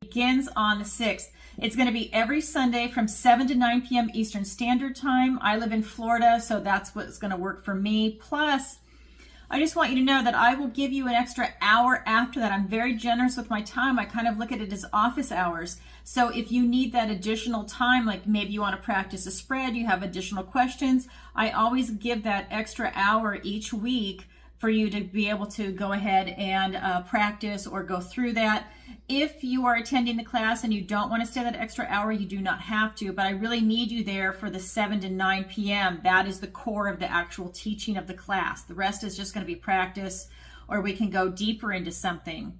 Begins on the 6th. It's going to be every Sunday from 7 to 9 p.m. Eastern Standard Time. I live in Florida, so that's what's going to work for me. Plus, I just want you to know that I will give you an extra hour after that. I'm very generous with my time. I kind of look at it as office hours. So if you need that additional time, like maybe you want to practice a spread, you have additional questions, I always give that extra hour each week for you to be able to go ahead and practice or go through that. If you are attending the class and you don't want to stay that extra hour, you do not have to, but I really need you there for the 7 to 9 p.m. That is the core of the actual teaching of the class. The rest is just going to be practice, or we can go deeper into something.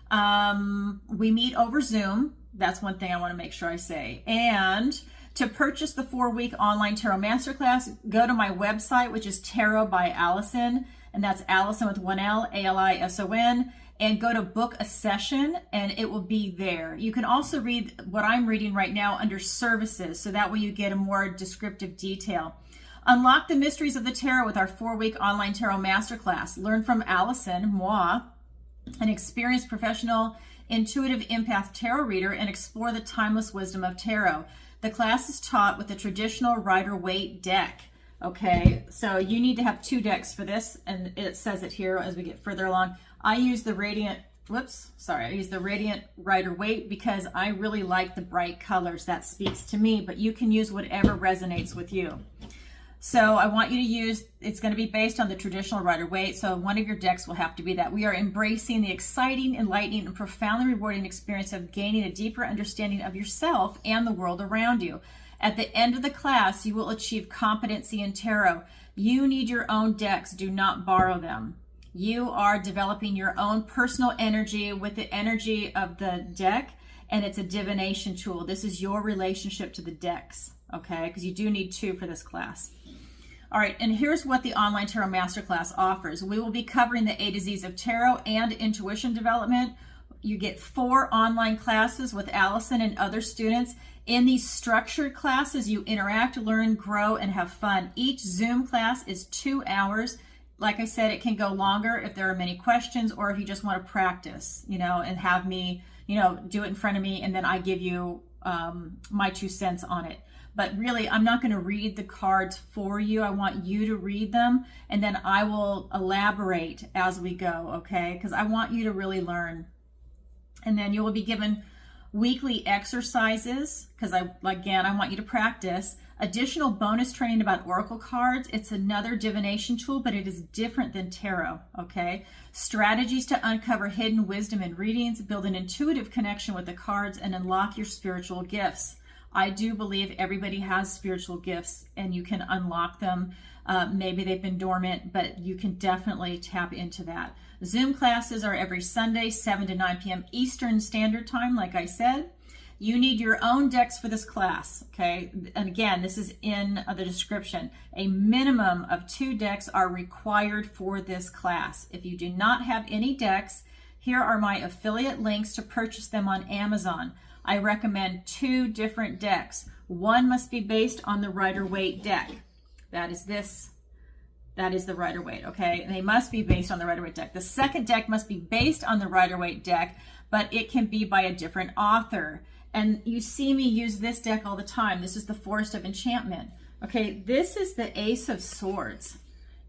We meet over Zoom. That's one thing I want to make sure I say. And to purchase the 4-week online tarot masterclass, go to my website, which is Tarot by Alison, and that's Alison with one L, Alison, and go to book a session, and it will be there. You can also read what I'm reading right now under services, so that way you get a more descriptive detail. Unlock the mysteries of the tarot with our 4-week online tarot masterclass. Learn from Alison, moi, an experienced professional intuitive empath tarot reader, and explore the timeless wisdom of tarot. The class is taught with the traditional Rider-Waite deck. Okay, so you need to have 2 decks for this, and it says it here as we get further along. I use the Radiant, I use the Radiant Rider-Waite because I really like the bright colors. That speaks to me, but you can use whatever resonates with you. So I want you to use, it's going to be based on the traditional Rider-Waite, so one of your decks will have to be that. We are embracing the exciting, enlightening, and profoundly rewarding experience of gaining a deeper understanding of yourself and the world around you. At the end of the class, you will achieve competency in tarot. You need your own decks. Do not borrow them. You are developing your own personal energy with the energy of the deck, and it's a divination tool. This is your relationship to the decks, okay? Because you do need 2 for this class. All right, and here's what the online tarot masterclass offers. We will be covering the A to Z's of tarot and intuition development. You get 4 online classes with Alison and other students. In these structured classes, you interact, learn, grow, and have fun. Each Zoom class is 2 hours. Like I said, it can go longer if there are many questions, or if you just want to practice, and have me, do it in front of me, and then I give you my 2 cents on it. But really, I'm not going to read the cards for you. I want you to read them, and then I will elaborate as we go, okay? Because I want you to really learn. And then you will be given weekly exercises, because I want you to practice. Additional bonus training about oracle cards. It's another divination tool, but it is different than tarot, okay? Strategies to uncover hidden wisdom in readings, build an intuitive connection with the cards, and unlock your spiritual gifts. I do believe everybody has spiritual gifts, and you can unlock them. Maybe they've been dormant, but you can definitely tap into that. Zoom classes are every Sunday, 7 to 9 p.m. Eastern Standard Time, like I said. You need your own decks for this class, okay? And again, this is in the description. A minimum of 2 decks are required for this class. If you do not have any decks, here are my affiliate links to purchase them on Amazon. I recommend 2 different decks. One must be based on the Rider-Waite deck. That is this. That is the Rider-Waite, okay? And they must be based on the Rider-Waite deck. The second deck must be based on the Rider-Waite deck, but it can be by a different author. And you see me use this deck all the time. This is the Forest of Enchantment. Okay, this is the Ace of Swords.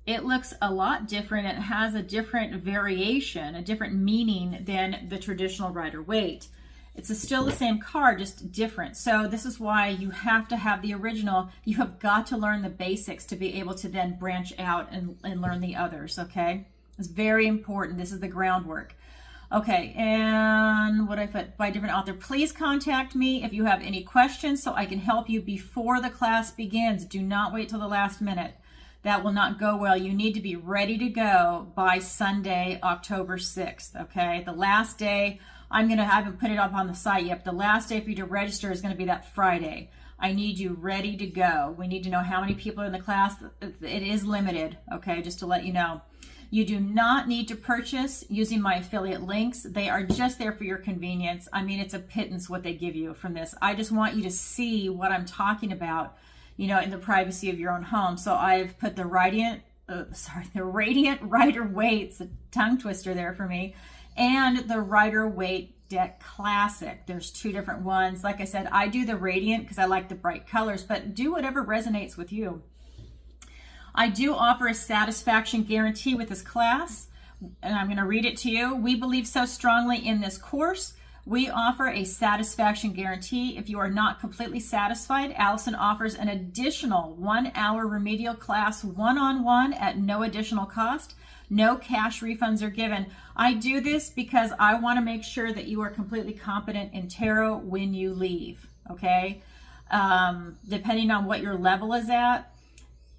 It looks a lot different. It has a different variation, a different meaning than the traditional Rider-Waite. It's still the same card, just different. So this is why you have to have the original. You have got to learn the basics to be able to then branch out and learn the others, okay? It's very important. This is the groundwork. Okay, and what I put by different author. Please contact me if you have any questions so I can help you before the class begins. Do not wait till the last minute. That will not go well. You need to be ready to go by Sunday, October 6th, okay? The last day, I haven't put it up on the site yet, but the last day for you to register is going to be that Friday. I need you ready to go. We need to know how many people are in the class. It is limited, okay, just to let you know. You do not need to purchase using my affiliate links. They are just there for your convenience. I mean, it's a pittance what they give you from this. I just want you to see what I'm talking about, in the privacy of your own home. So I've put the Radiant Rider-Waite, it's a tongue twister there for me, and the Rider-Waite deck classic. There's 2 different ones. Like I said, I do the radiant because I like the bright colors, but do whatever resonates with you. I do offer a satisfaction guarantee with this class, and I'm going to read it to you. We believe so strongly in this course. We offer a satisfaction guarantee. If you are not completely satisfied, Alison offers an additional 1-hour remedial class one-on-one at no additional cost. No cash refunds are given. I do this because I want to make sure that you are completely competent in tarot when you leave, okay? Depending on what your level is at,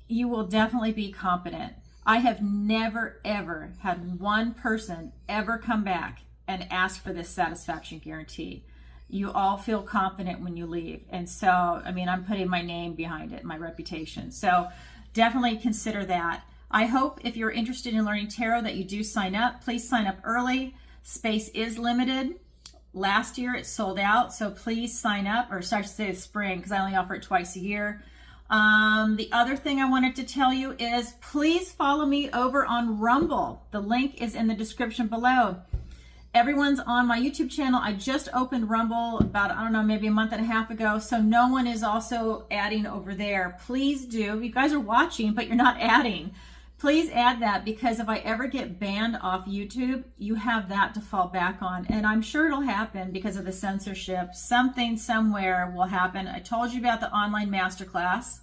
you will definitely be competent. I have never, ever had one person ever come back and ask for this satisfaction guarantee. You all feel confident when you leave. And so, I mean, I'm putting my name behind it, my reputation. So definitely consider that. I hope if you're interested in learning tarot that you do sign up. Please sign up early. Space is limited. Last year it sold out, so please sign up, or sorry to say it's spring because I only offer it twice a year. The other thing I wanted to tell you is please follow me over on Rumble. The link is in the description below. Everyone's on my YouTube channel. I just opened Rumble about, I don't know, maybe a month and a half ago. So no one is also adding over there. Please do. You guys are watching, but you're not adding. Please add that, because if I ever get banned off YouTube, you have that to fall back on. And I'm sure it'll happen because of the censorship. Something somewhere will happen. I told you about the online masterclass.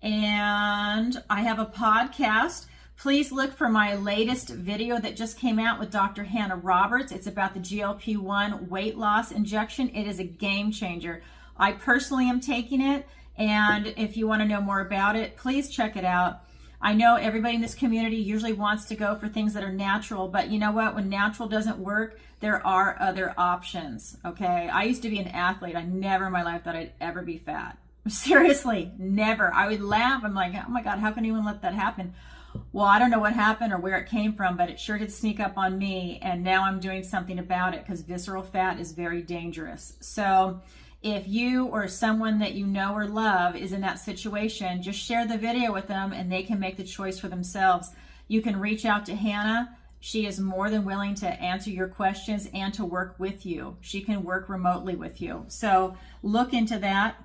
And I have a podcast. Please look for my latest video that just came out with Dr. Hannah Roberts. It's about the GLP-1 weight loss injection. It is a game changer. I personally am taking it, and if you want to know more about it, please check it out. I know everybody in this community usually wants to go for things that are natural, but you know what? When natural doesn't work, there are other options, okay? I used to be an athlete. I never in my life thought I'd ever be fat. Seriously, never. I would laugh. I'm like, oh my God, how can anyone let that happen? Well, I don't know what happened or where it came from, but it sure did sneak up on me, and now I'm doing something about it because visceral fat is very dangerous. So if you or someone that you know or love is in that situation, just share the video with them and they can make the choice for themselves. You can reach out to Hannah. She is more than willing to answer your questions and to work with you. She can work remotely with you. So look into that.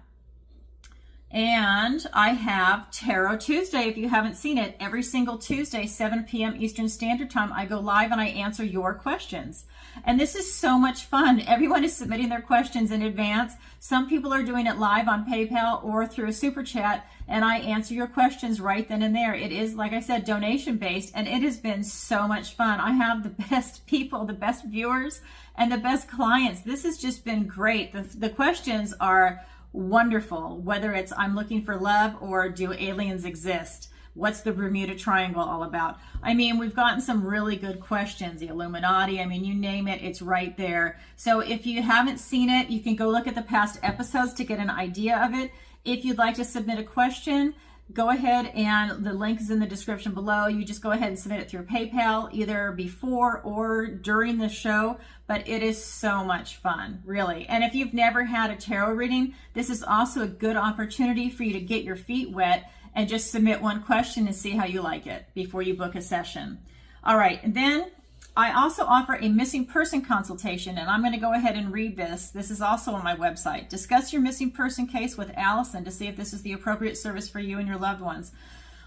And I have Tarot Tuesday. If you haven't seen it, every single Tuesday, 7 p.m. Eastern Standard Time, I go live and I answer your questions. And this is so much fun. Everyone is submitting their questions in advance. Some people are doing it live on PayPal or through a super chat, and I answer your questions right then and there. It is, like I said, donation based, and it has been so much fun. I have the best people, the best viewers, and the best clients. This has just been great. The questions are wonderful, whether it's I'm looking for love or do aliens exist? What's the Bermuda Triangle all about? I mean, we've gotten some really good questions. The Illuminati, I mean, you name it, it's right there. So if you haven't seen it, you can go look at the past episodes to get an idea of it. If you'd like to submit a question, go ahead, and the link is in the description below. You just go ahead and submit it through PayPal, either before or during the show, but it is so much fun, really. And if you've never had a tarot reading, this is also a good opportunity for you to get your feet wet and just submit one question and see how you like it before you book a session. All right, and then I also offer a missing person consultation, and I'm going to go ahead and read this. This is also on my website. Discuss your missing person case with Alison to see if this is the appropriate service for you and your loved ones.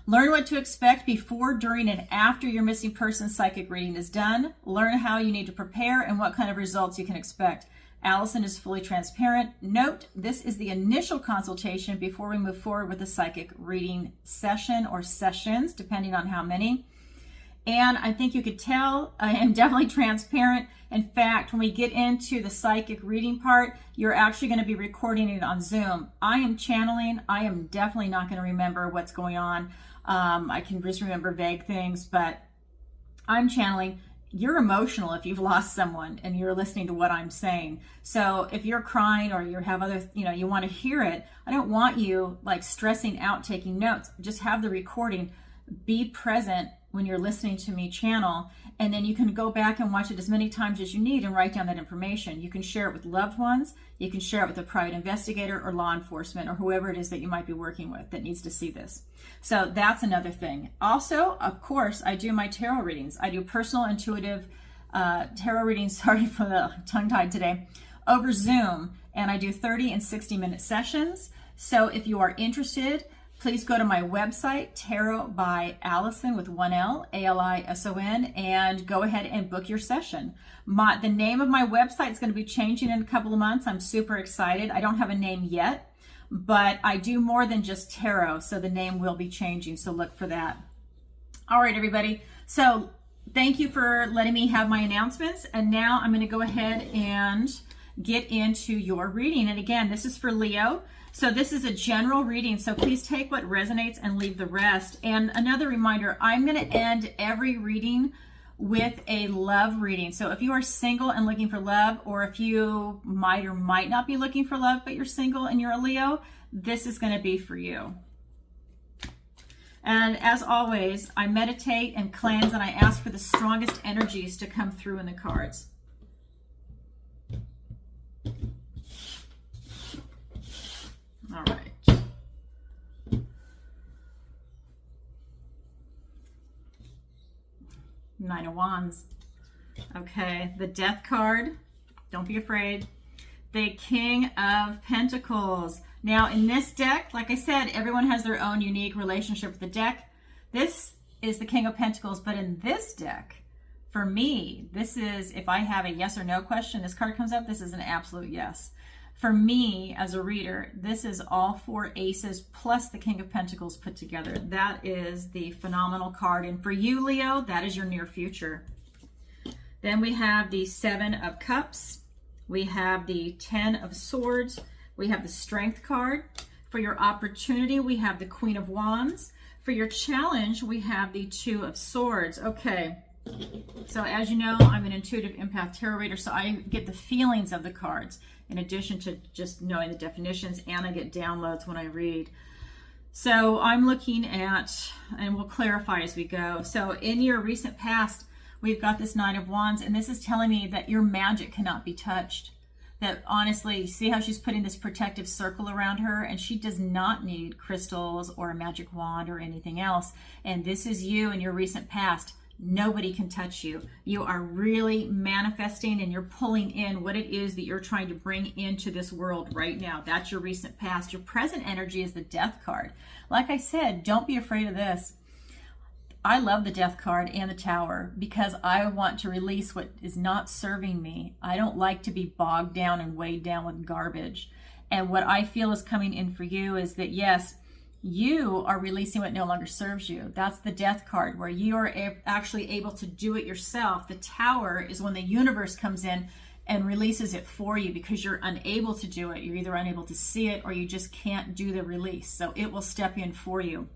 Learn what to expect before, during, and after your missing person psychic reading is done. Learn how you need to prepare and what kind of results you can expect. Alison is fully transparent. Note, this is the initial consultation before we move forward with the psychic reading session or sessions, depending on how many. And I think you could tell I am definitely transparent. In fact, when we get into the psychic reading part, you're actually going to be recording it on Zoom. I am channeling. I am definitely not going to remember what's going on. I can just remember vague things, but I'm channeling. You're emotional if you've lost someone and you're listening to what I'm saying. So if you're crying or you have other, you want to hear it, I don't want you like stressing out, taking notes. Just have the recording. Be present when you're listening to me channel, and then you can go back and watch it as many times as you need and write down that information. You can share it with loved ones. You can share it with a private investigator or law enforcement or whoever it is that you might be working with that needs to see this. So that's another thing. Also, of course, I do my tarot readings. I do personal intuitive tarot readings, sorry for the tongue-tied today, over Zoom, and I do 30 and 60-minute sessions. So if you are interested, please go to my website, Tarot by Alison with one L, Alison, and go ahead and book your session. The name of my website is going to be changing in a couple of months. I'm super excited. I don't have a name yet, but I do more than just tarot, so the name will be changing, so look for that. All right, everybody. So thank you for letting me have my announcements, and now I'm going to go ahead and get into your reading. And again, this is for Leo. So this is a general reading, so please take what resonates and leave the rest. And another reminder, I'm going to end every reading with a love reading. So if you are single and looking for love, or if you might or might not be looking for love, but you're single and you're a Leo, this is going to be for you. And as always, I meditate and cleanse, and I ask for the strongest energies to come through in the cards. All right. Nine of Wands. Okay, the Death card. Don't be afraid. The King of Pentacles. Now, in this deck, like I said, everyone has their own unique relationship with the deck. This is the King of Pentacles, but in this deck, for me, this is, if I have a yes or no question, this card comes up, this is an absolute yes. For me, as a reader, this is all four aces plus the King of Pentacles put together. That is the phenomenal card. And for you, Leo, that is your near future. Then we have the Seven of Cups. We have the Ten of Swords. We have the Strength card. For your opportunity, we have the Queen of Wands. For your challenge, we have the Two of Swords. Okay. So as you know, I'm an intuitive empath tarot reader, so I get the feelings of the cards in addition to just knowing the definitions, and I get downloads when I read. So I'm looking at, and we'll clarify as we go. So in your recent past, we've got this Nine of Wands, and this is telling me that your magic cannot be touched. That honestly, see how she's putting this protective circle around her, and she does not need crystals or a magic wand or anything else. And this is you in your recent past. Nobody can touch you. You are really manifesting, and you're pulling in what it is that you're trying to bring into this world right now. That's your recent past. Your present energy is the Death card. Like I said, don't be afraid of this. I love the Death card and the Tower because I want to release what is not serving me. I don't like to be bogged down and weighed down with garbage. And what I feel is coming in for you is that, yes, you are releasing what no longer serves you. That's the Death card, where you are actually able to do it yourself. The Tower is when the universe comes in and releases it for you because you're unable to do it. You're either unable to see it or you just can't do the release. So it will step in for you.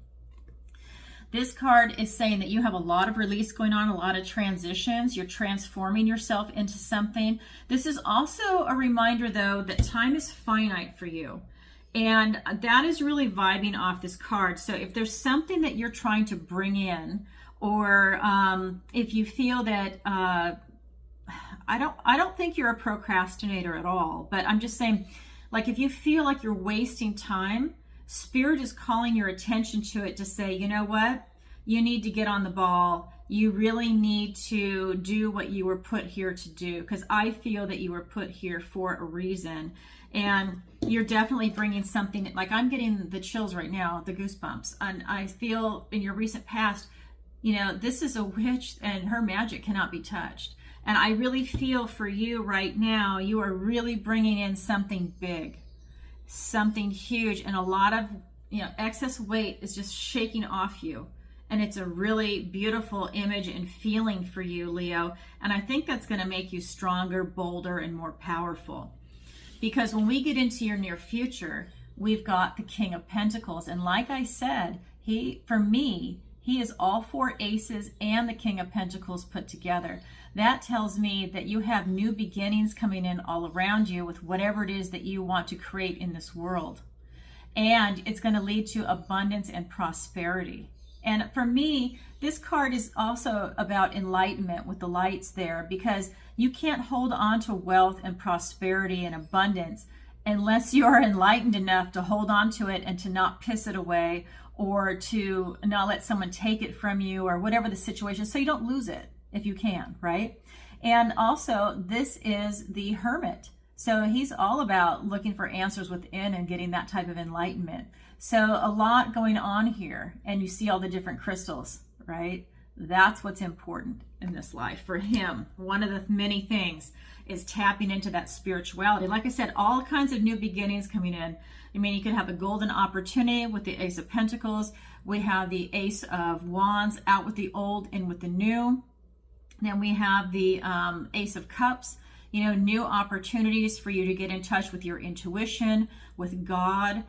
This card is saying that you have a lot of release going on, a lot of transitions. You're transforming yourself into something. This is also a reminder, though, that time is finite for you. And that is really vibing off this card. So if there's something that you're trying to bring in, or if you feel that, I don't think you're a procrastinator at all, but I'm just saying, like, if you feel like you're wasting time, Spirit is calling your attention to it to say, you know what? You need to get on the ball. You really need to do what you were put here to do, because I feel that you were put here for a reason. And you're definitely bringing something, like I'm getting the chills right now, the goosebumps. And I feel in your recent past, you know, this is a witch and her magic cannot be touched. And I really feel for you right now, you are really bringing in something big, something huge. And a lot of, you know, excess weight is just shaking off you. And it's a really beautiful image and feeling for you, Leo. And I think that's going to make you stronger, bolder, and more powerful. Because when we get into your near future, we've got the King of Pentacles. And like I said, for me, he is all four aces and the King of Pentacles put together. That tells me that you have new beginnings coming in all around you with whatever it is that you want to create in this world. And it's going to lead to abundance and prosperity. And for me, this card is also about enlightenment with the lights there, because you can't hold on to wealth and prosperity and abundance unless you are enlightened enough to hold on to it and to not piss it away, or to not let someone take it from you, or whatever the situation, so you don't lose it if you can, right? And also, this is the Hermit. So he's all about looking for answers within and getting that type of enlightenment. So a lot going on here, and you see all the different crystals, right? That's what's important in this life for him. One of the many things is tapping into that spirituality. Like I said, all kinds of new beginnings coming in. I mean, you could have a golden opportunity with the Ace of Pentacles. We have the Ace of Wands, out with the old, in with the new. Then we have the Ace of Cups, you know, new opportunities for you to get in touch with your intuition, with God,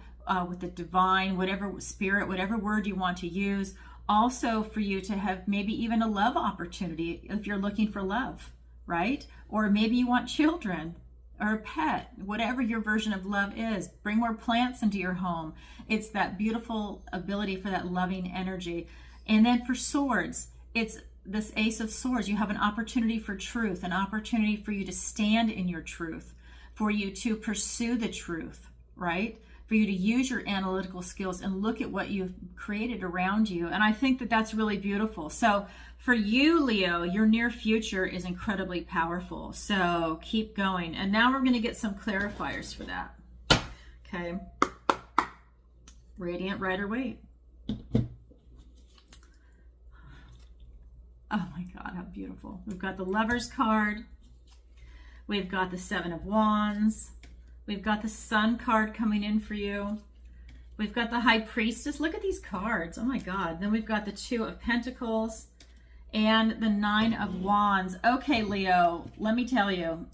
with the divine, whatever spirit, whatever word you want to use. Also for you to have maybe even a love opportunity if you're looking for love, right? Or maybe you want children or a pet, whatever your version of love is. Bring more plants into your home. It's that beautiful ability for that loving energy. And then for swords, it's this Ace of Swords. You have an opportunity for truth, an opportunity for you to stand in your truth, for you to pursue the truth, right? For you to use your analytical skills and look at what you've created around you. And I think that that's really beautiful. So for you, Leo, your near future is incredibly powerful. So keep going. And now we're going to get some clarifiers for that. Okay. Radiant, Rider, Waite. Oh my God, how beautiful. We've got the Lover's card. We've got the Seven of Wands. We've got the Sun card coming in for you. We've got the High Priestess. Look at these cards. Oh my God. Then we've got the Two of Pentacles and the Nine of Wands. Okay, Leo, let me tell you.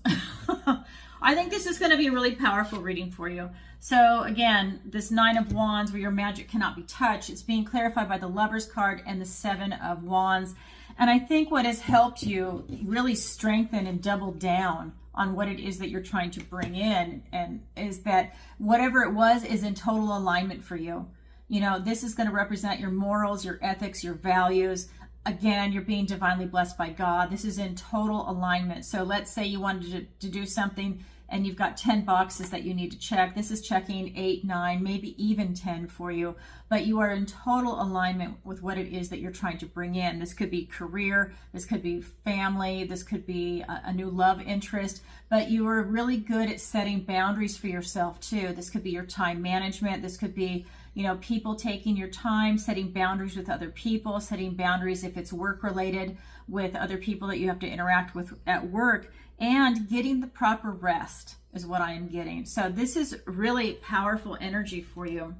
I think this is going to be a really powerful reading for you. So again, this Nine of Wands, where your magic cannot be touched, it's being clarified by the Lover's card and the Seven of Wands. And I think what has helped you really strengthen and double down on what it is that you're trying to bring in, and is that whatever it was is in total alignment for you. You know, this is going to represent your morals, your ethics, your values. Again, you're being divinely blessed by God. This is in total alignment. So let's say you wanted to do something and you've got 10 boxes that you need to check. This is checking 8, 9, maybe even 10 for you, but you are in total alignment with what it is that you're trying to bring in. This could be career, this could be family, this could be a new love interest, but you are really good at setting boundaries for yourself too. This could be your time management. This could be, you know, people taking your time, setting boundaries with other people, setting boundaries if it's work related with other people that you have to interact with at work, and getting the proper rest is what I am getting. So this is really powerful energy for you.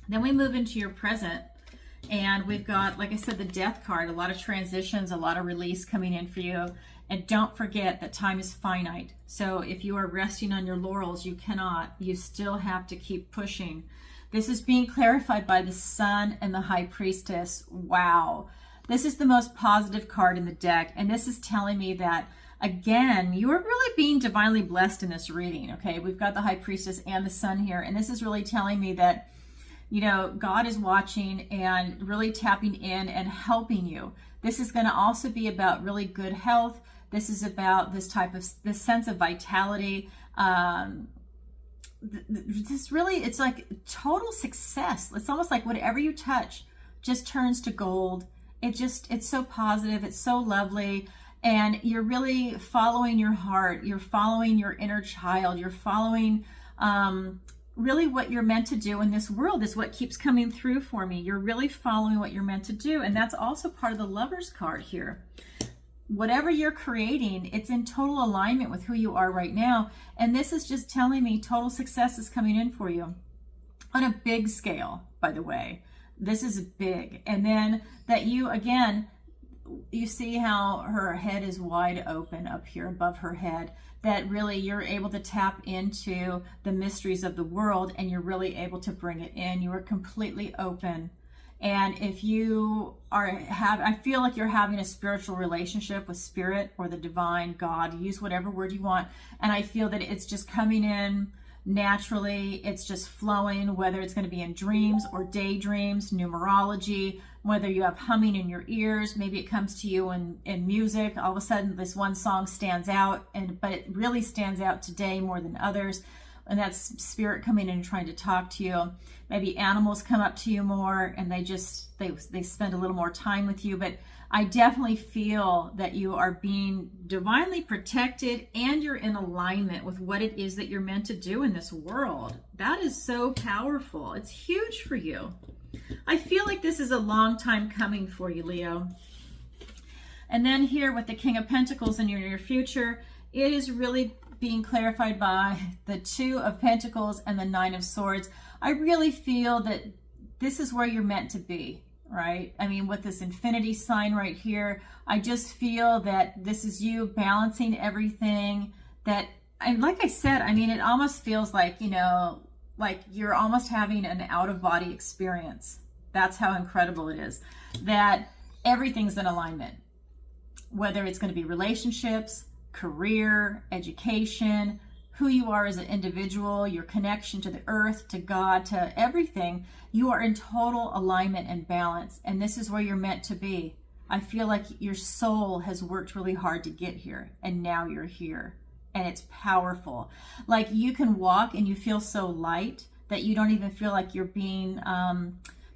Then we move into your present, and we've got, like I said, the Death card, a lot of transitions, a lot of release coming in for you. And don't forget that time is finite. So if you are resting on your laurels, you cannot. You still have to keep pushing. This is being clarified by the Sun and the High Priestess. Wow. This is the most positive card in the deck. And this is telling me that, again, you are really being divinely blessed in this reading, okay? We've got the High Priestess and the Sun here, and this is really telling me that, you know, God is watching and really tapping in and helping you. This is going to also be about really good health. This is about this sense of vitality. This really, it's like total success. It's almost like whatever you touch just turns to gold. It's so positive. It's so lovely. And you're really following your heart. You're following your inner child. You're following really what you're meant to do in this world is what keeps coming through for me. You're really following what you're meant to do. And that's also part of the Lover's card here. Whatever you're creating, it's in total alignment with who you are right now. And this is just telling me total success is coming in for you on a big scale, by the way. This is big. And then that you, again, you see how her head is wide open up here above her head, that really you're able to tap into the mysteries of the world and you're really able to bring it in. You are completely open. And if you I feel like you're having a spiritual relationship with spirit or the divine, God, use whatever word you want. And I feel that it's just coming in naturally. It's just flowing, whether it's going to be in dreams or daydreams, numerology, whether you have humming in your ears, maybe it comes to you in music. All of a sudden this one song stands out, but it really stands out today more than others. and that's spirit coming in and trying to talk to you. Maybe animals come up to you more and they spend a little more time with you. But I definitely feel that you are being divinely protected and you're in alignment with what it is that you're meant to do in this world. That is so powerful. It's huge for you. I feel like this is a long time coming for you, Leo. And then here with the King of Pentacles in your future, it is really being clarified by the Two of Pentacles and the Nine of Swords. I really feel that this is where you're meant to be, right? I mean, with this infinity sign right here, I just feel that this is you balancing everything. That, and like I said, I mean, it almost feels like, you know, like you're almost having an out-of-body experience. That's how incredible it is. That everything's in alignment. Whether it's going to be relationships, career, education, who you are as an individual, your connection to the earth, to God, to everything, you are in total alignment and balance. And this is where you're meant to be. I feel like your soul has worked really hard to get here, and now you're here. And it's powerful. Like you can walk and you feel so light that you don't even feel like you're being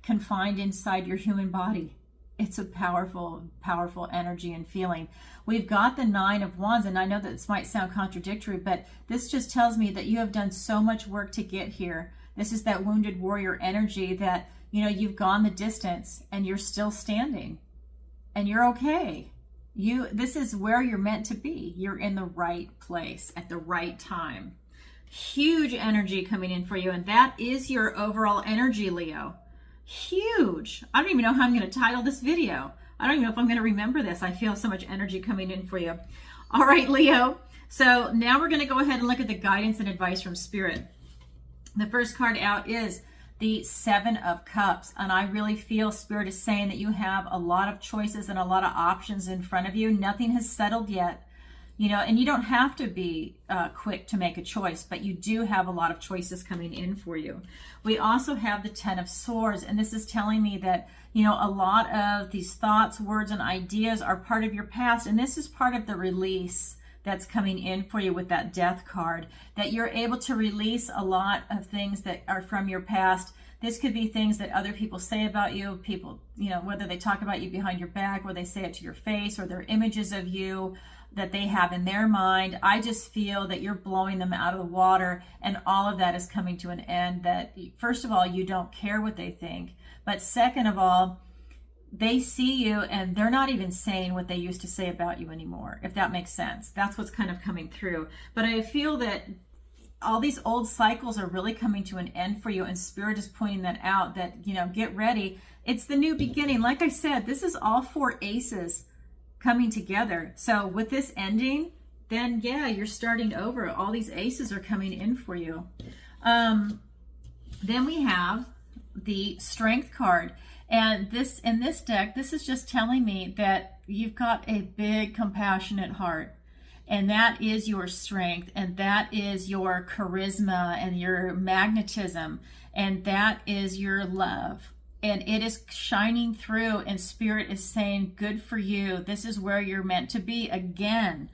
confined inside your human body. It's a powerful, powerful energy and feeling. We've got the Nine of Wands, and I know that this might sound contradictory, but this just tells me that you have done so much work to get here. This is that wounded warrior energy that, you know, you've gone the distance and you're still standing and you're okay. This is where you're meant to be. You're in the right place at the right time. Huge energy coming in for you, and that is your overall energy, Leo. Huge. I don't even know how I'm going to title this video. I don't even know if I'm going to remember this. I feel so much energy coming in for you. All right, Leo. So now we're going to go ahead and look at the guidance and advice from Spirit. The first card out is the Seven of Cups. And I really feel Spirit is saying that you have a lot of choices and a lot of options in front of you. Nothing has settled yet. You know, and you don't have to be quick to make a choice, but you do have a lot of choices coming in for you. We also have the Ten of Swords, and this is telling me that, you know, a lot of these thoughts, words, and ideas are part of your past, and this is part of the release that's coming in for you with that Death card, that you're able to release a lot of things that are from your past. This could be things that other people say about you, people, you know, whether they talk about you behind your back or they say it to your face, or they're images of you that they have in their mind. I just feel that you're blowing them out of the water, and all of that is coming to an end. That first of all, you don't care what they think, but second of all, they see you and they're not even saying what they used to say about you anymore, if that makes sense. That's what's kind of coming through. But I feel that all these old cycles are really coming to an end for you, and Spirit is pointing that out, that, you know, get ready. It's the new beginning. Like I said, this is all four aces coming together. So with this ending, then yeah, you're starting over. All these aces are coming in for you. Then we have the Strength card, and this, in this deck, this is just telling me that you've got a big compassionate heart, and that is your strength, and that is your charisma and your magnetism, and that is your love. And it is shining through, and Spirit is saying, good for you. This is where you're meant to be again.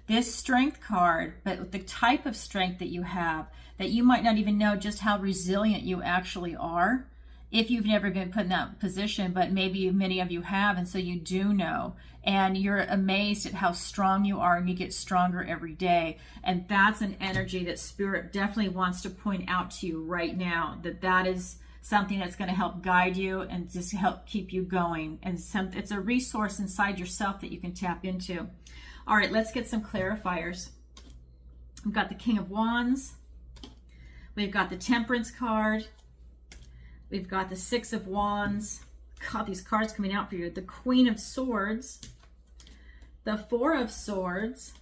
This Strength card, but the type of strength that you have, that you might not even know just how resilient you actually are if you've never been put in that position, but maybe many of you have, and so you do know. And you're amazed at how strong you are, and you get stronger every day. And that's an energy that Spirit definitely wants to point out to you right now, that is something that's going to help guide you and just help keep you going. And it's a resource inside yourself that you can tap into. All right, let's get some clarifiers. We've got the King of Wands. We've got the Temperance card. We've got the Six of Wands. God, these cards coming out for you. The Queen of Swords. The Four of Swords.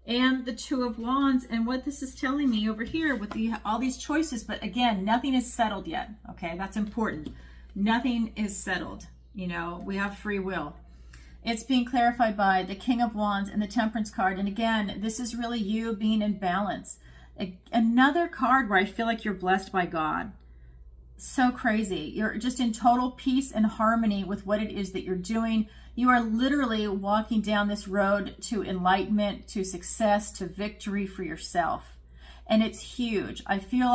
And the Two of Wands. And what this is telling me over here with all these choices, but again, nothing is settled yet. Okay, that's important. Nothing is settled. You know, we have free will. It's being clarified by the King of Wands and the Temperance card. And again, this is really you being in balance. Another card where I feel like you're blessed by God. So crazy. You're just in total peace and harmony with what it is that you're doing. You are literally walking down this road to enlightenment, to success, to victory for yourself. And it's huge. I feel,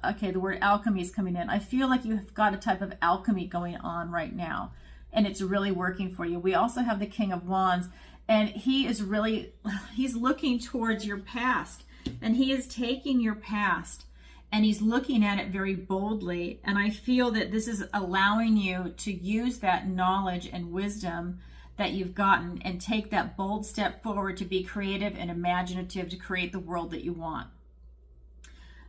okay, the word alchemy is coming in. I feel like you've got a type of alchemy going on right now, and it's really working for you. We also have the King of Wands, and he's looking towards your past, and he is taking your past and he's looking at it very boldly. And I feel that this is allowing you to use that knowledge and wisdom that you've gotten and take that bold step forward to be creative and imaginative to create the world that you want.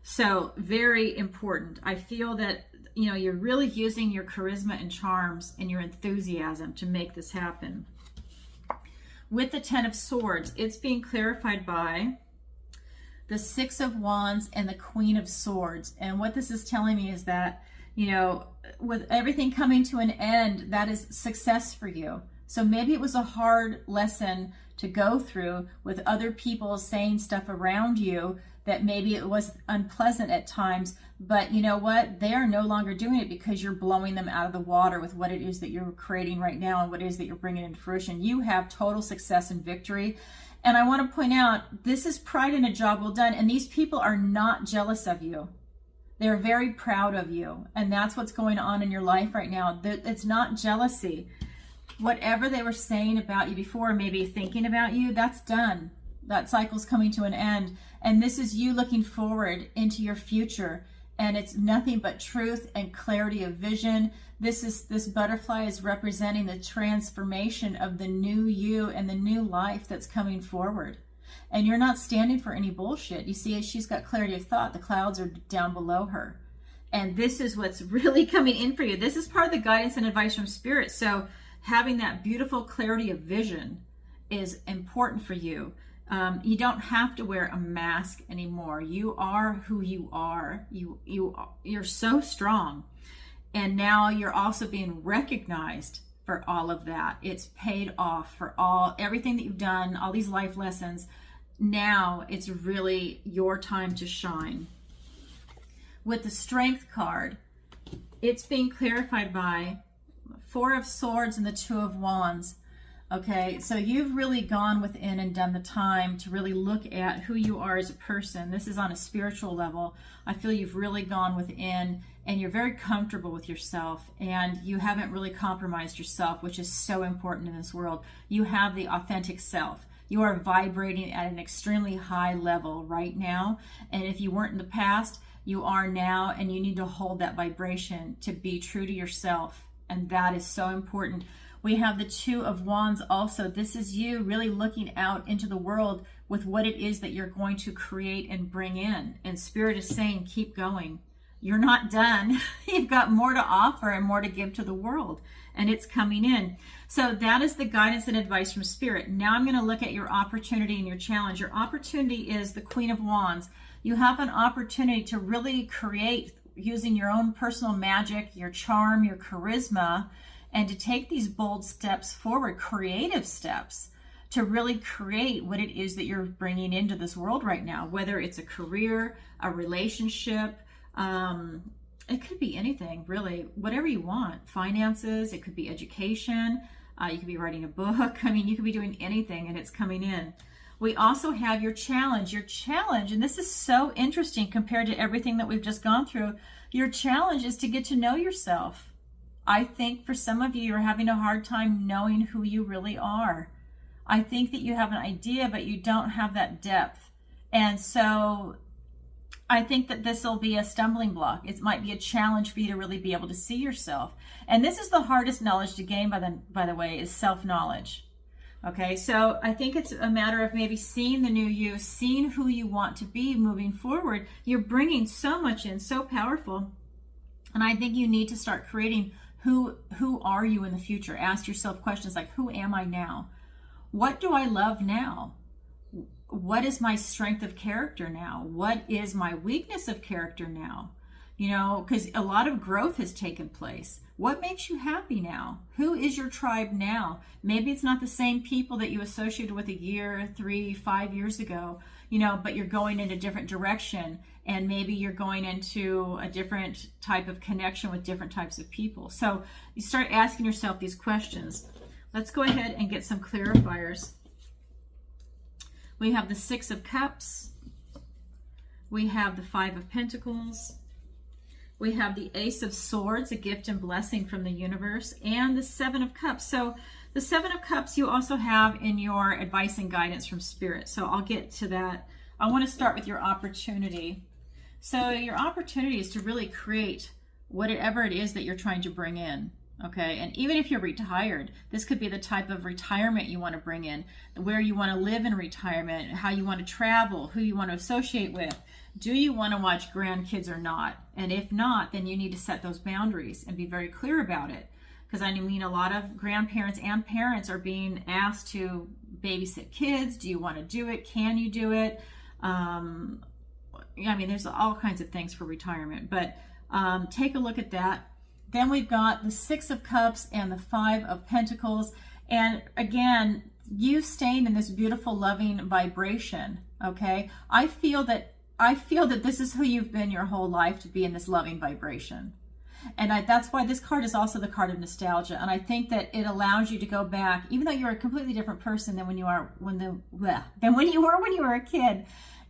So very important. I feel that, you know, you're really using your charisma and charms and your enthusiasm to make this happen. With the Ten of Swords, it's being clarified by the Six of Wands and the Queen of Swords. And what this is telling me is that, you know, with everything coming to an end, that is success for you. So maybe it was a hard lesson to go through with other people saying stuff around you that maybe it was unpleasant at times, but you know what? They are no longer doing it because you're blowing them out of the water with what it is that you're creating right now and what it is that you're bringing into fruition. You have total success and victory. And I want to point out, this is pride in a job well done. And these people are not jealous of you. They're very proud of you. And that's what's going on in your life right now. It's not jealousy. Whatever they were saying about you before, maybe thinking about you, that's done. That cycle's coming to an end. And this is you looking forward into your future. And it's nothing but truth and clarity of vision. This butterfly is representing the transformation of the new you and the new life that's coming forward. And you're not standing for any bullshit. You see, she's got clarity of thought. The clouds are down below her. And this is what's really coming in for you. This is part of the guidance and advice from Spirit. So having that beautiful clarity of vision is important for you. You don't have to wear a mask anymore. You are who you are. You're so strong. And now you're also being recognized for all of that. It's paid off for everything that you've done, all these life lessons. Now it's really your time to shine. With the Strength card, it's being clarified by Four of Swords and the Two of Wands. Okay, so you've really gone within and done the time to really look at who you are as a person. This is on a spiritual level. I feel you've really gone within and you're very comfortable with yourself and you haven't really compromised yourself, which is so important in this world. You have the authentic self. You are vibrating at an extremely high level right now. And if you weren't in the past, you are now, and you need to hold that vibration to be true to yourself. And that is so important. We have the Two of Wands also. This is you really looking out into the world with what it is that you're going to create and bring in. And Spirit is saying, keep going. You're not done. You've got more to offer and more to give to the world. And it's coming in. So that is the guidance and advice from Spirit. Now I'm going to look at your opportunity and your challenge. Your opportunity is the Queen of Wands. You have an opportunity to really create using your own personal magic, your charm, your charisma, and to take these bold steps forward, creative steps, to really create what it is that you're bringing into this world right now, whether it's a career, a relationship, it could be anything, really, whatever you want. Finances, it could be education, you could be writing a book. I mean, you could be doing anything and it's coming in. We also have your challenge. Your challenge, and this is so interesting compared to everything that we've just gone through, your challenge is to get to know yourself. I think for some of you, you're having a hard time knowing who you really are. I think that you have an idea, but you don't have that depth. And so I think that this will be a stumbling block. It might be a challenge for you to really be able to see yourself. And this is the hardest knowledge to gain, by the way, is self-knowledge. Okay, so I think it's a matter of maybe seeing the new you, seeing who you want to be moving forward. You're bringing so much in, so powerful. And I think you need to start creating who are you in the future? Ask yourself questions like, who am I now? What do I love now? What is my strength of character now? What is my weakness of character now? You know, because a lot of growth has taken place. What makes you happy now? Who is your tribe now? Maybe it's not the same people that you associated with a year, 3, 5 years ago, you know, but you're going in a different direction. And maybe you're going into a different type of connection with different types of people. So you start asking yourself these questions. Let's go ahead and get some clarifiers. We have the Six of Cups, We have the Five of Pentacles. We have the Ace of Swords, a gift and blessing from the universe, and the Seven of Cups. So the Seven of Cups you also have in your advice and guidance from Spirit. So I'll get to that. I want to start with your opportunity. So your opportunity is to really create whatever it is that you're trying to bring in. Okay, and even if you're retired, this could be the type of retirement you want to bring in, where you want to live in retirement, how you want to travel, who you want to associate with. Do you want to watch grandkids or not? And if not, then you need to set those boundaries and be very clear about it. Because I mean, a lot of grandparents and parents are being asked to babysit kids. Do you want to do it? Can you do it? I mean, there's all kinds of things for retirement, but take a look at that. Then we've got the Six of Cups and the Five of Pentacles. And again, you staying in this beautiful, loving vibration, okay? I feel that this is who you've been your whole life, to be in this loving vibration. And that's why this card is also the card of nostalgia. And I think that it allows you to go back, even though you're a completely different person than when you were when you were a kid.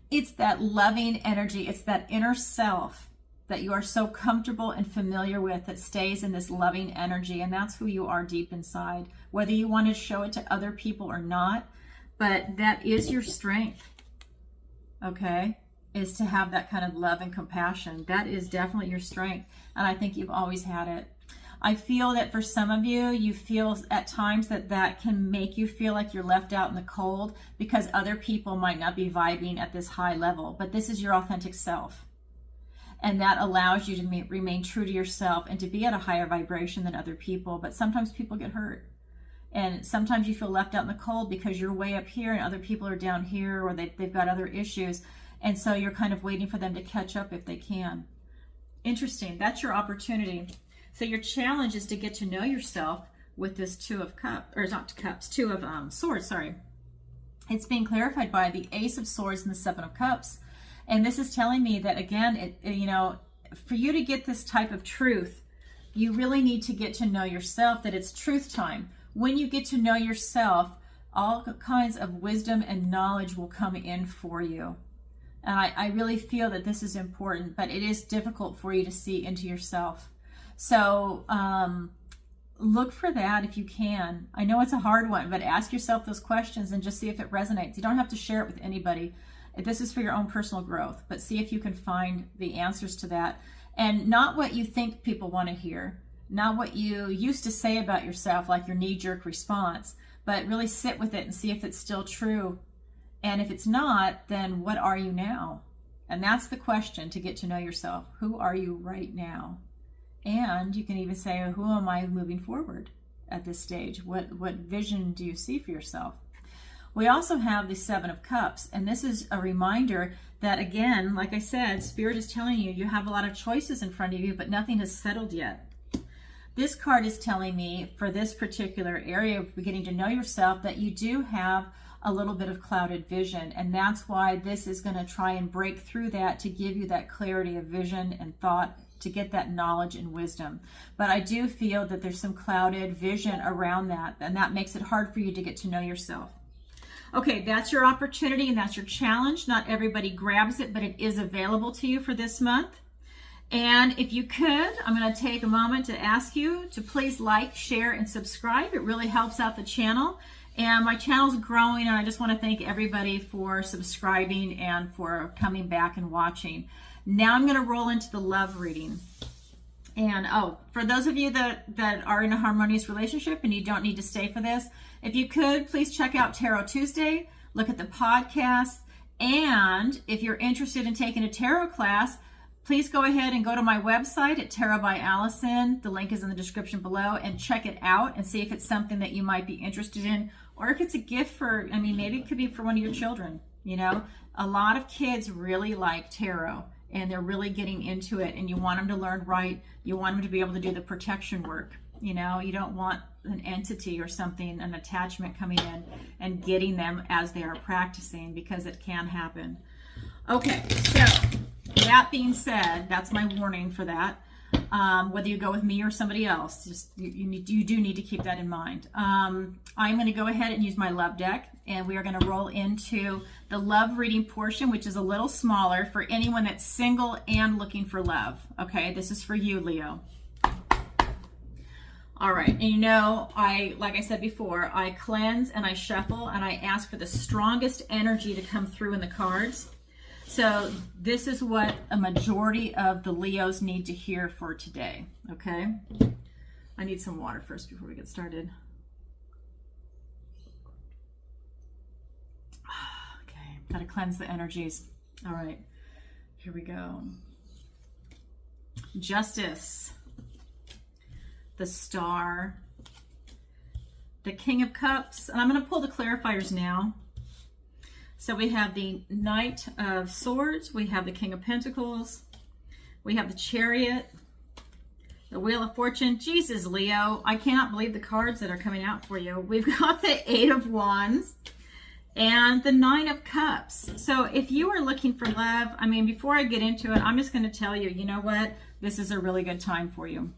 It's that loving energy. It's that inner self that you are so comfortable and familiar with that stays in this loving energy. And that's who you are deep inside, whether you want to show it to other people or not. But that is your strength, okay, is to have that kind of love and compassion. That is definitely your strength. And I think you've always had it. I feel that for some of you, you feel at times that can make you feel like you're left out in the cold because other people might not be vibing at this high level. But this is your authentic self. And that allows you to remain true to yourself and to be at a higher vibration than other people. But sometimes people get hurt. And sometimes you feel left out in the cold because you're way up here and other people are down here, or they've got other issues. And so you're kind of waiting for them to catch up if they can. Interesting. That's your opportunity. So your challenge is to get to know yourself with this Two of Swords, sorry. It's being clarified by the Ace of Swords and the Seven of Cups. And this is telling me that, again, for you to get this type of truth, you really need to get to know yourself, that it's truth time. When you get to know yourself, all kinds of wisdom and knowledge will come in for you. And I really feel that this is important, but it is difficult for you to see into yourself. So look for that if you can. I know it's a hard one, but ask yourself those questions and just see if it resonates. You don't have to share it with anybody. This is for your own personal growth, but see if you can find the answers to that. And not what you think people want to hear, not what you used to say about yourself, like your knee-jerk response, but really sit with it and see if it's still true. And if it's not, then what are you now? And that's the question to get to know yourself. Who are you right now? And you can even say, who am I moving forward at this stage? What vision do you see for yourself? We also have the Seven of Cups, and this is a reminder that, again, like I said, Spirit is telling you, you have a lot of choices in front of you, but nothing has settled yet. This card is telling me, for this particular area of getting to know yourself, that you do have a little bit of clouded vision, and that's why this is going to try and break through that to give you that clarity of vision and thought, to get that knowledge and wisdom. But I do feel that there's some clouded vision around that, and that makes it hard for you to get to know yourself. Okay, that's your opportunity and that's your challenge. Not everybody grabs it, but it is available to you for this month. And if you could, I'm going to take a moment to ask you to please like, share, and subscribe. It really helps out the channel. And my channel's growing, and I just want to thank everybody for subscribing and for coming back and watching. Now I'm going to roll into the love reading. And for those of you that are in a harmonious relationship and you don't need to stay for this, if you could, please check out Tarot Tuesday, look at the podcast, and if you're interested in taking a tarot class, please go ahead and go to my website at Tarot by Alison. The link is in the description below, and check it out and see if it's something that you might be interested in, or if it's a gift for, maybe it could be for one of your children. A lot of kids really like tarot, and they're really getting into it, and you want them to learn right. You want them to be able to do the protection work. You don't want an entity or something, an attachment coming in and getting them as they are practicing, because it can happen. Okay, so that being said, that's my warning for that. whether you go with me or somebody else. Just you do need to keep that in mind. I'm going to go ahead and use my love deck, and we are going to roll into the love reading portion, which is a little smaller for anyone that's single and looking for love. Okay, this is for you, Leo. All right, and you know, like I said before, I cleanse and I shuffle and I ask for the strongest energy to come through in the cards. So this is what a majority of the Leos need to hear for today, okay? I need some water first before we get started. Okay, gotta cleanse the energies. All right, here we go. Justice. The Star, the King of Cups, and I'm going to pull the clarifiers now. So we have the Knight of Swords, we have the King of Pentacles, we have the Chariot, the Wheel of Fortune. Jesus, Leo, I cannot believe the cards that are coming out for you. We've got the Eight of Wands and the Nine of Cups. So if you are looking for love, I mean, before I get into it, I'm just going to tell you, you know what? This is a really good time for you.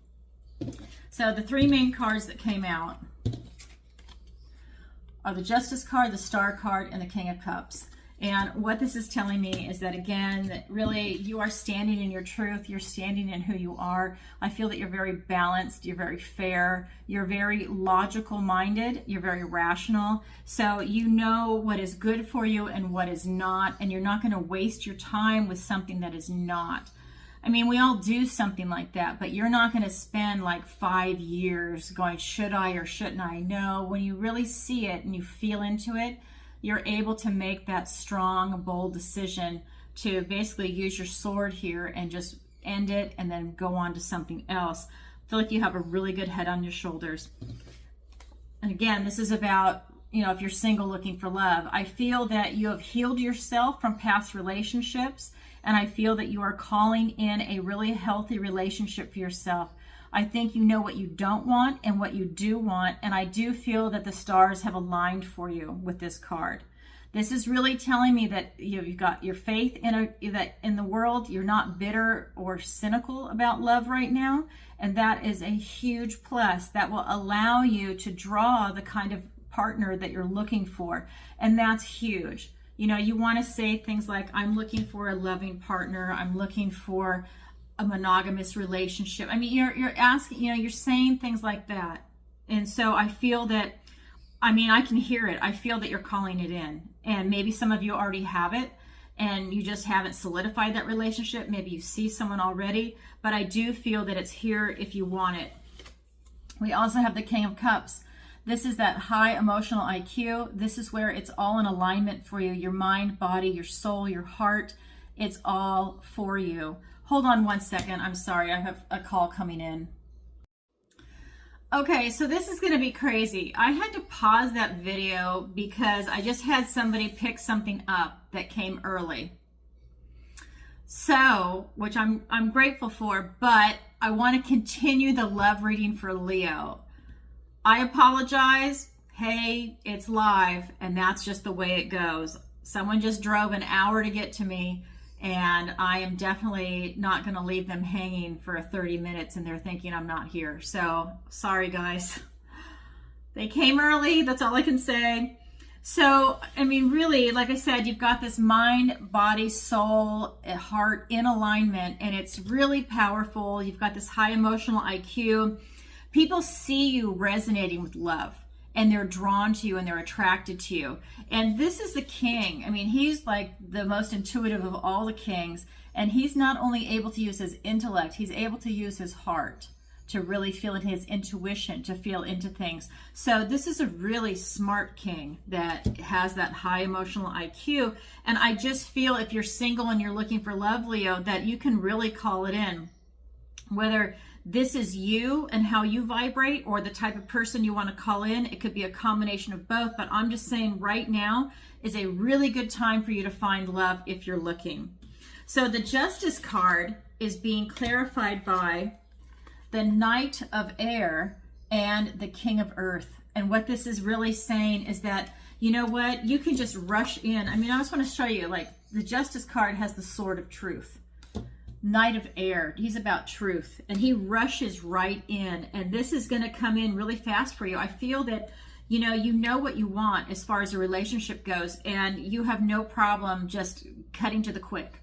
So the three main cards that came out are the Justice card, the Star card, and the King of Cups. And what this is telling me is that, again, that really you are standing in your truth. You're standing in who you are. I feel that you're very balanced. You're very fair. You're very logical minded. You're very rational. So you know what is good for you and what is not. And you're not going to waste your time with something that is not. I mean, we all do something like that, but you're not going to spend like 5 years going, should I or shouldn't I? No, when you really see it and you feel into it, you're able to make that strong, bold decision to basically use your sword here and just end it and then go on to something else. I feel like you have a really good head on your shoulders. And again, this is about, you know, if you're single looking for love, I feel that you have healed yourself from past relationships. And I feel that you are calling in a really healthy relationship for yourself. I think you know what you don't want and what you do want. And I do feel that the stars have aligned for you with this card. This is really telling me that you've got your faith that in the world. You're not bitter or cynical about love right now. And that is a huge plus that will allow you to draw the kind of partner that you're looking for. And that's huge. You know, you want to say things like, I'm looking for a loving partner. I'm looking for a monogamous relationship. I mean, you're asking, you know, you're saying things like that. And so I feel that, I mean, I can hear it. I feel that you're calling it in. And maybe some of you already have it and you just haven't solidified that relationship. Maybe you see someone already, but I do feel that it's here if you want it. We also have the King of Cups. This is that high emotional IQ. This is where it's all in alignment for you. Your mind, body, your soul, your heart. It's all for you. Hold on one second. I'm sorry. I have a call coming in. Okay, so this is going to be crazy. I had to pause that video because I just had somebody pick something up that came early. So, which I'm grateful for, but I want to continue the love reading for Leo. I apologize. Hey, it's live, and that's just the way it goes. Someone just drove an hour to get to me, and I am definitely not going to leave them hanging for 30 minutes, and they're thinking I'm not here. So, sorry, guys. They came early. That's all I can say. So, I mean, really, like I said, you've got this mind, body, soul, heart in alignment, and it's really powerful. You've got this high emotional IQ. People see you resonating with love, and they're drawn to you and they're attracted to you. And this is the king. I mean, he's like the most intuitive of all the kings. And he's not only able to use his intellect, he's able to use his heart to really feel in his intuition, to feel into things. So this is a really smart king that has that high emotional IQ. And I just feel if you're single and you're looking for love, Leo, that you can really call it in. Whether this is you and how you vibrate or the type of person you want to call in. It could be a combination of both, but I'm just saying right now is a really good time for you to find love if you're looking. So the Justice card is being clarified by the Knight of Air and the King of Earth. And what this is really saying is that, you know what, you can just rush in. I mean, I just want to show you, like, the Justice card has the Sword of Truth. Knight of Air. He's about truth, and he rushes right in, and this is going to come in really fast for you. I feel that you know what you want as far as a relationship goes, and you have no problem just cutting to the quick.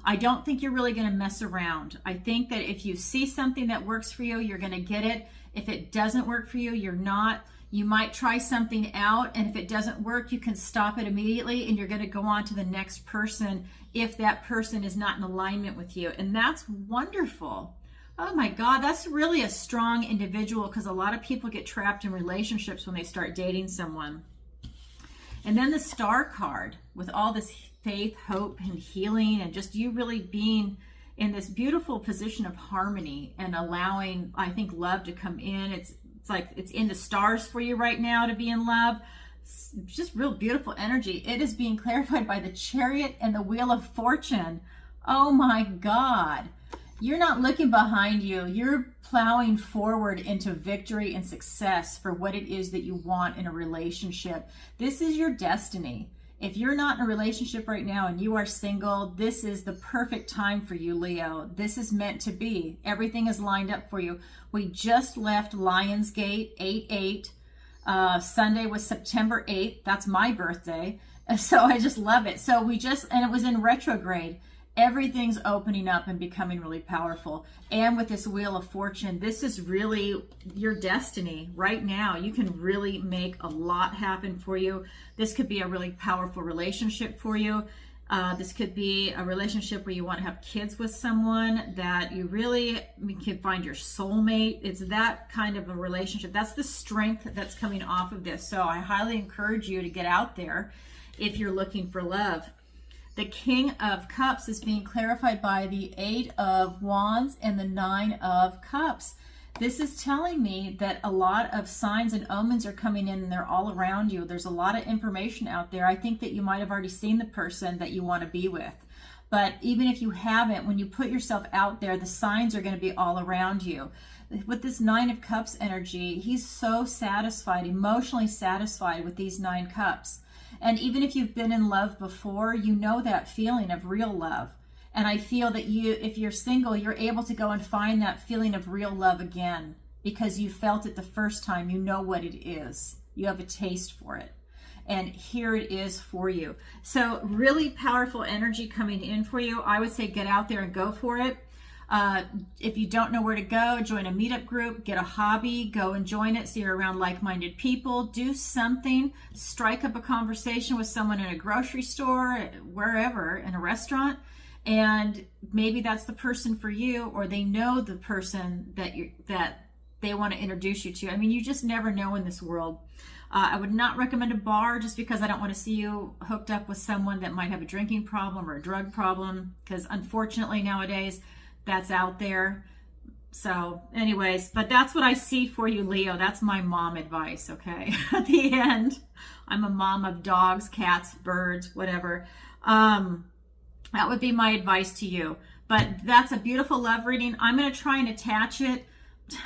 I don't think you're really going to mess around. I think that if you see something that works for you, you're going to get it. If it doesn't work for you, you're not. You might try something out, and if it doesn't work, you can stop it immediately, and you're going to go on to the next person if that person is not in alignment with you. And that's wonderful. Oh my God, that's really a strong individual, because a lot of people get trapped in relationships when they start dating someone. And then the Star card with all this faith, hope, and healing, and just you really being in this beautiful position of harmony and allowing, I think, love to come in. It's like it's in the stars for you right now to be in love. It's just real beautiful energy. It is being clarified by the Chariot and the Wheel of Fortune. Oh my God. You're not looking behind you. You're plowing forward into victory and success for what it is that you want in a relationship. This is your destiny. If you're not in a relationship right now and you are single, this is the perfect time for you, Leo. This is meant to be. Everything is lined up for you. We just left Lionsgate 8/8. Sunday was September 8th. That's my birthday. So I just love it. So and it was in retrograde. Everything's opening up and becoming really powerful. And with this Wheel of Fortune, this is really your destiny right now. You can really make a lot happen for you. This could be a really powerful relationship for you. This could be a relationship where you want to have kids with someone that you really can find your soulmate. It's that kind of a relationship. That's the strength that's coming off of this. So I highly encourage you to get out there if you're looking for love. The King of Cups is being clarified by the 8 of Wands and the 9 of Cups. This is telling me that a lot of signs and omens are coming in, and they're all around you. There's a lot of information out there. I think that you might have already seen the person that you want to be with. But even if you haven't, when you put yourself out there, the signs are going to be all around you. With this 9 of Cups energy, he's so satisfied, emotionally satisfied with these 9 cups. And even if you've been in love before, you know that feeling of real love. And I feel that if you're single, you're able to go and find that feeling of real love again, because you felt it the first time. You know what it is. You have a taste for it. And here it is for you. So really powerful energy coming in for you. I would say get out there and go for it. If you don't know where to go, join a meetup group, get a hobby, go and join it so you're around like-minded people. Do something, strike up a conversation with someone in a grocery store, wherever, in a restaurant, and maybe that's the person for you, or they know the person that they want to introduce you to. I mean, you just never know in this world. I would not recommend a bar, just because I don't want to see you hooked up with someone that might have a drinking problem or a drug problem, because unfortunately nowadays, that's out there. So anyways, but that's what I see for you, Leo. That's my mom advice, okay? At the end, I'm a mom of dogs, cats, birds, whatever. That would be my advice to you. But that's a beautiful love reading. I'm going to try and attach it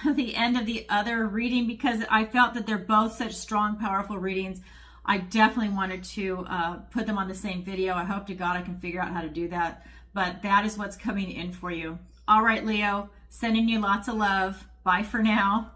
to the end of the other reading, because I felt that they're both such strong, powerful readings. I definitely wanted to put them on the same video. I hope to God I can figure out how to do that. But that is what's coming in for you. All right, Leo, sending you lots of love. Bye for now.